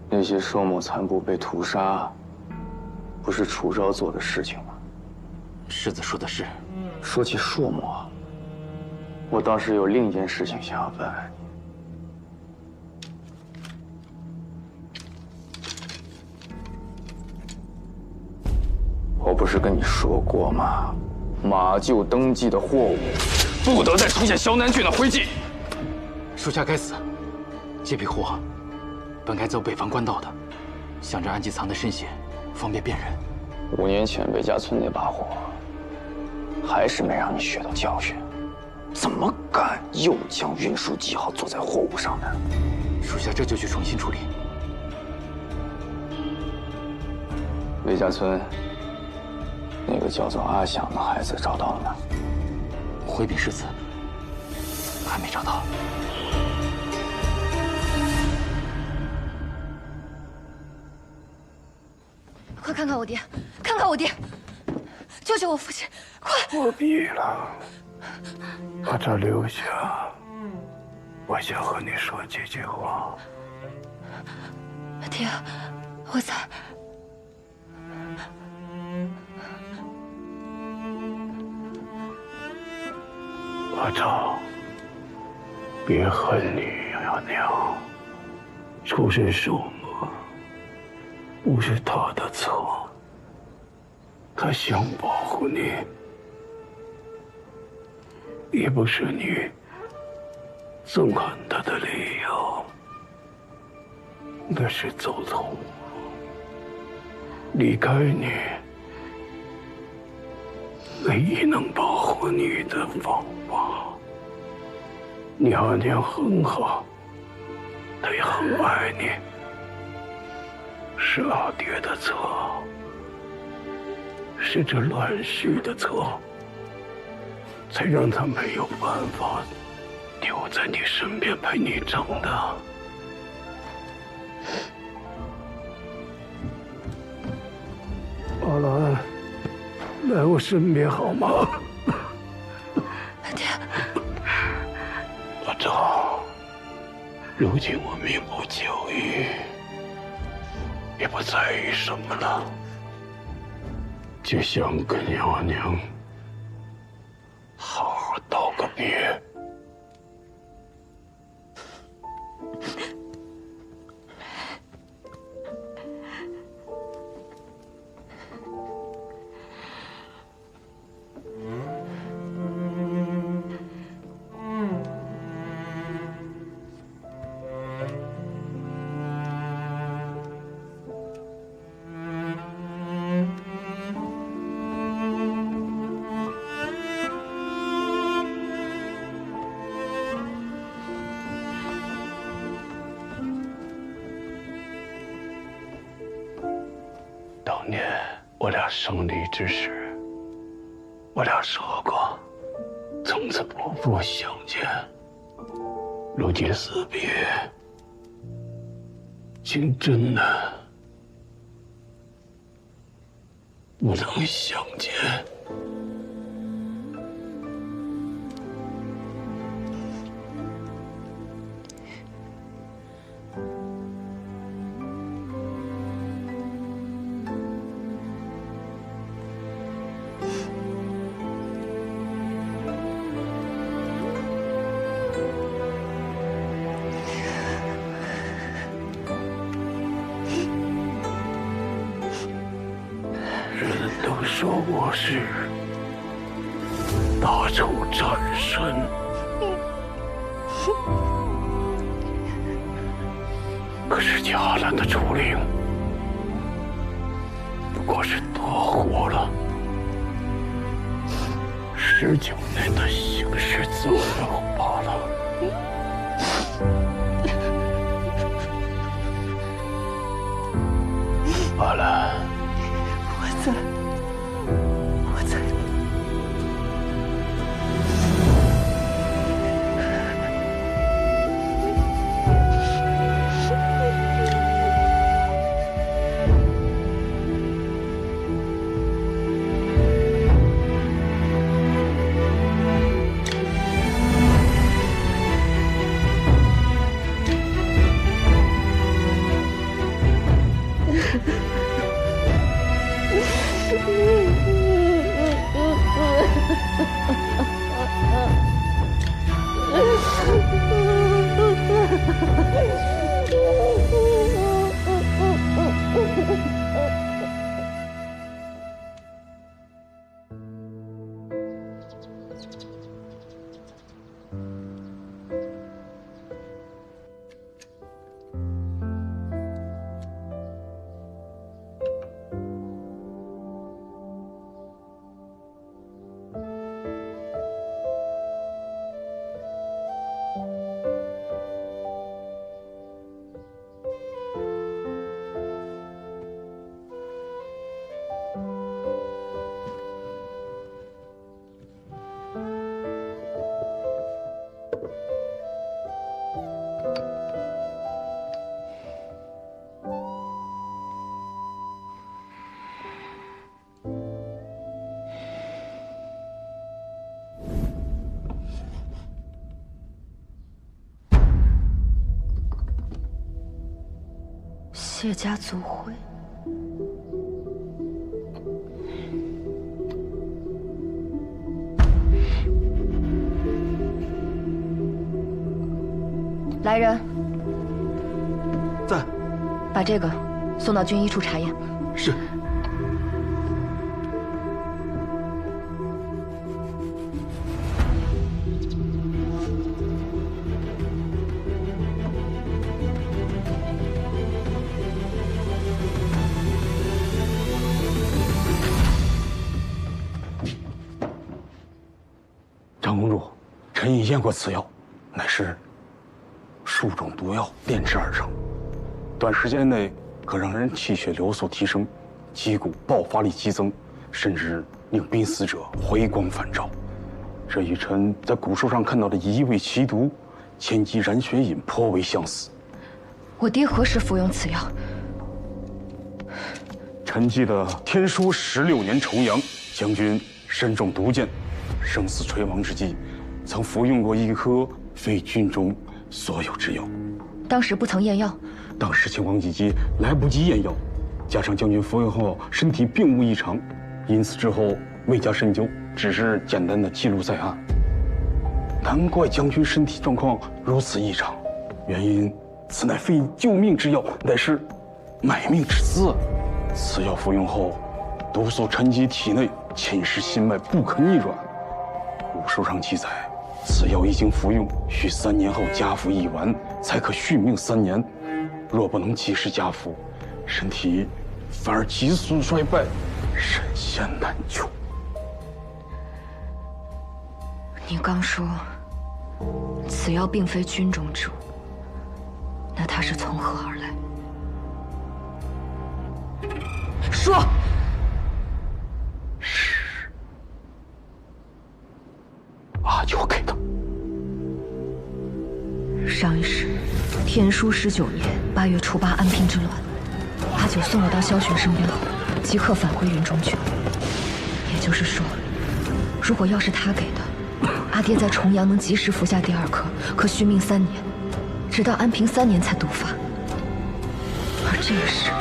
那些寿末残部被屠杀，不是楚昭做的事情吗？世子说的是。说起朔末，我倒是有另一件事情想要问问你。我不是跟你说过吗？马厩登记的货物，不得再出现萧南郡的徽记。属下该死，这批货本该走北方官道的，想着暗记藏的深些，方便辨认。5年前魏家村那把火，还是没让你学到教训。怎么敢又将运输记号做在货物上呢？属下这就去重新处理。魏家村那个叫做阿响的孩子找到了吗？回禀世子，还没找到。快看看我爹，看看我爹，救救我父亲！快！不必了，把他留下。我想和你说几句话。爹，我在。阿昭，别恨你呀，娘。出身寿末，不是他的错。他想保护你，也不是你憎恨他的理由。那是走错路，离开你，唯一能保护你的方法。你阿娘很好，她也很爱你，是阿爹的错，是这乱世的错，才让他没有办法留在你身边陪你长大。阿兰，来我身边好吗？爹，阿昭，如今我命不久矣，也不在意什么了，就想跟你阿娘好好道个别。当年我俩生离之时，我俩说过，从此不复相见。如今死别，竟真的不能相见。说我是大楚战神，可是迦兰的楚灵不过是多活了19年的行尸走肉罢了。阿兰，我在。谢家族徽，来人，在，把这个送到军医处查验。是。长公主，臣已验过此药，乃是数种毒药炼制而成，短时间内可让人气血流速提升，肌骨爆发力激增，甚至令濒死者回光返照。这与臣在古书上看到的1味奇毒千机燃血饮颇为相似。我爹何时服用此药？臣记得天书16年重阳，将军身中毒箭，生死垂亡之际，曾服用过一颗非军中所有之药。当时不曾验药。当时情况紧急，来不及验药，加上将军服用后身体并无异常，因此之后未加深究，只是简单的记录在案。难怪将军身体状况如此异常，原因此乃非救命之药，乃是买命之资。此药服用后，毒素沉积体内，侵蚀心脉，不可逆转。古书上记载，此药一经服用，需3年后加服1丸，才可续命3年。若不能及时加服，身体反而急速衰败，神仙难救。你刚说此药并非军中之物，那它是从何而来？说。是阿九给的。上一世，天书19年8月初8安平之乱，阿九送我到萧玄身边后，即刻返回云中去。也就是说，如果药是他给的，阿爹在重阳能及时服下第2颗，可续命3年，直到安平3年才毒发。而这一世，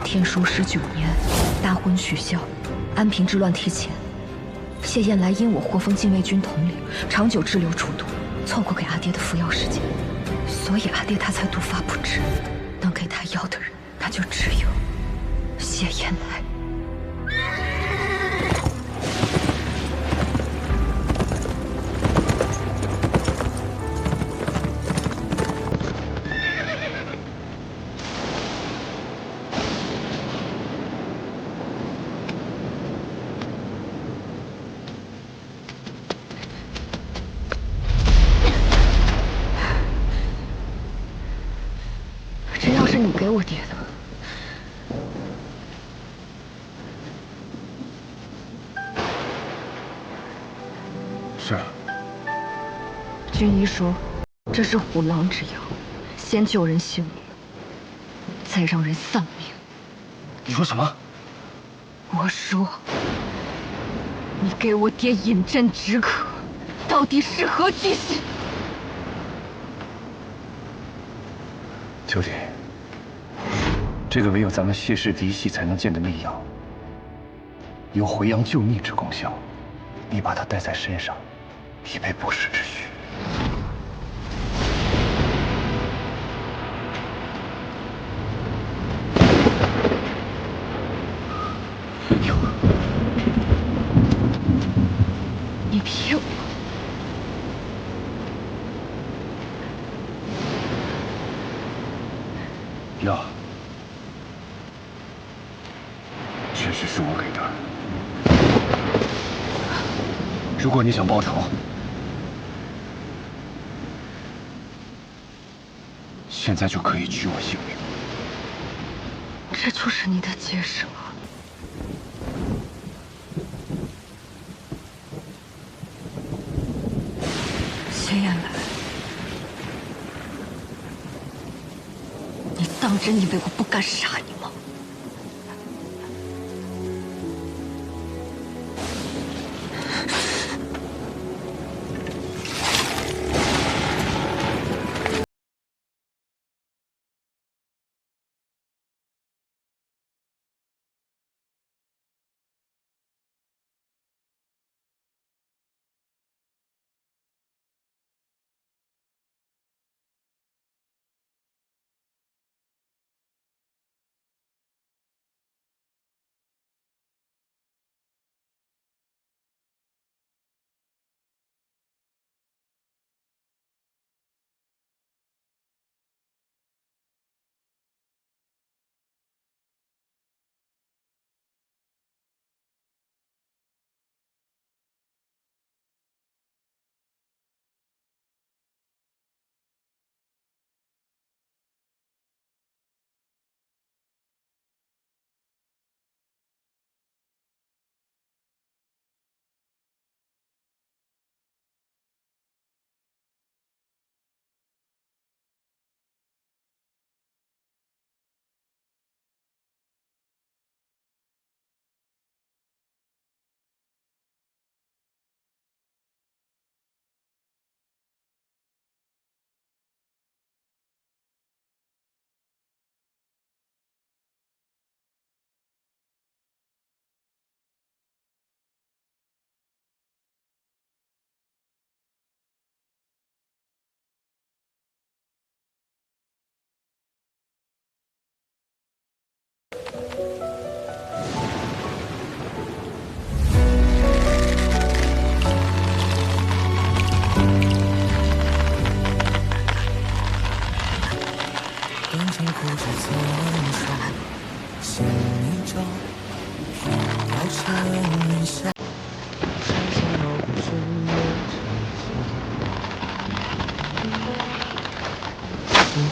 天书19年，大婚取消，安平之乱提前。谢燕来因我获封禁卫军统领，长久滞留楚都，凑过给阿爹的服药时间，所以阿爹他才毒发不治。能给他药的人，那就只有谢燕来。给我爹的。是。军医说，这是虎狼之药，先救人性命，再让人丧命。你说什么？我说，你给我爹饮鸩止渴，到底是何居心？九弟，这个唯有咱们谢氏嫡系才能见的秘药，有回阳救逆之功效。你把它带在身上，以备不时之需。你骗我！药确实是我给的。如果你想报仇，现在就可以取我性命。这就是你的解释吗？谢燕来，你当真以为我不敢杀你吗？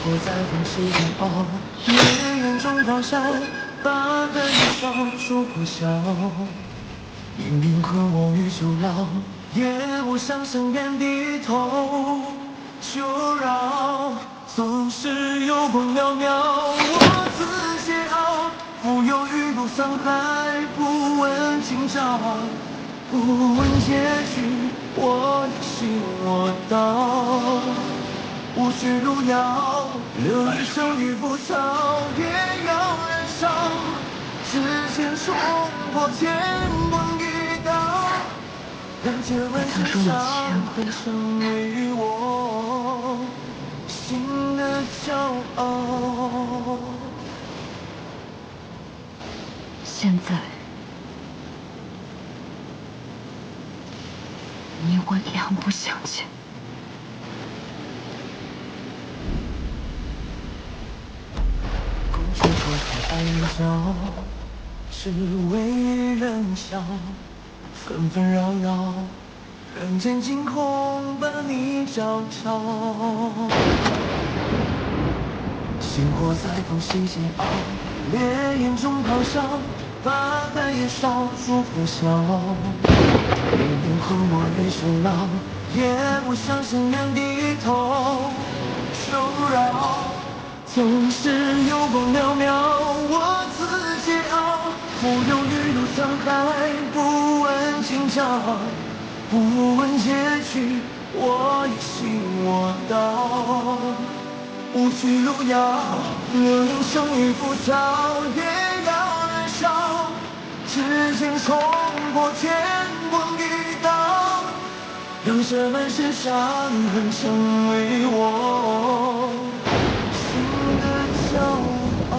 我在风息中熬，烈焰中咆哮，八分一双烛火笑。明明和我与旧老，也不想向眼低头。就让总是有光渺渺，我自桀骜，浮游于路沧海，不问今朝，不问结局，我行我道。无需路遥，留一生与浮躁，也要燃烧。指尖冲破天崩地倒，让千万身上变成为我心的骄傲。现在，你我两不相欠。去破开爱笑，只为人笑，纷纷扰扰，人间惊恐把你照瞧。星火在缝隙间熬，烈焰中咆哮，把寒夜烧出火硝。命运困我于囚牢，也不想向人低头。求饶，总是有光渺渺，我自桀骜。不忧余路沧海，不问今朝，不问结局，我一心我道。无需路遥，流萤生于浮躁，也要燃烧。指尖冲破天光一道，让这满身伤痕成为我心的骄傲。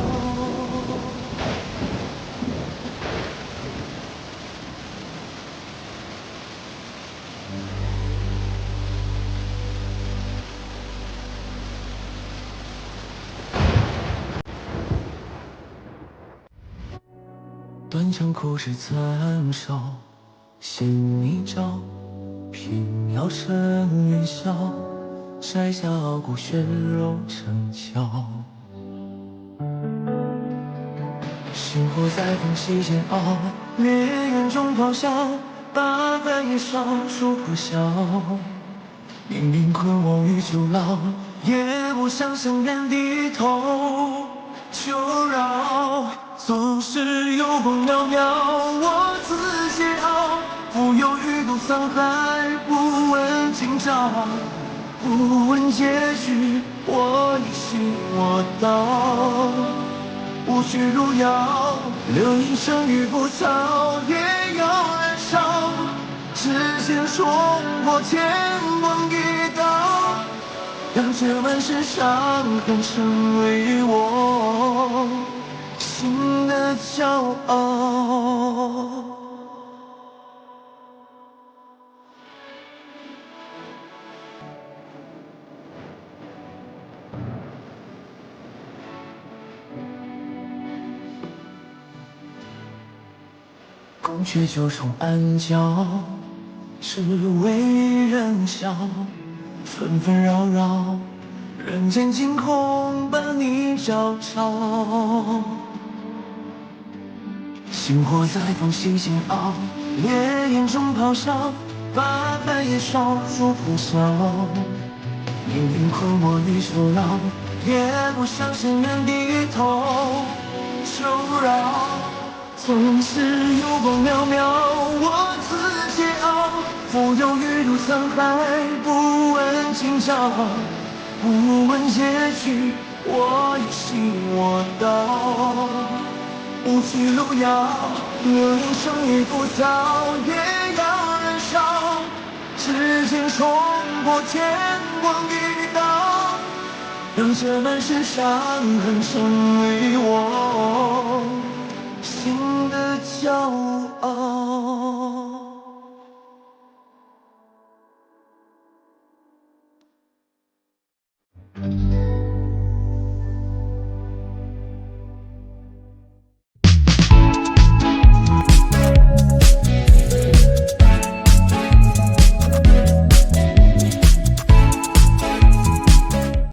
断肠苦枝残烧，心一朝，平遥成云霄，摘下傲骨血肉成鞘。星火在缝隙间熬，烈焰中咆哮，把寒夜烧出火硝。命运困我于囚牢，也不想向人低头。求饶，总是有光渺渺，我自桀骜。不忧余渡沧海，不问今朝，不问结局，我一心我道。无需路遥，流萤生于浮躁，也要燃烧。指尖冲破天光一道，让这满身伤痕成为我心的骄傲。宫阙九重暗角，只为人笑。纷纷扰扰，人间惊空，伴你照朝。星火在缝隙间熬，烈焰中咆哮，把寒夜烧出火硝。命运困我于囚牢，也不想向人低头。求饶，总是有光渺渺，我自桀骜。不忧余路沧海，不问今朝，不问结局，我一心我道。无需路遥，流萤生于浮躁，也要燃烧。指尖冲破天光一道，让这满身伤痕成为我心的骄傲。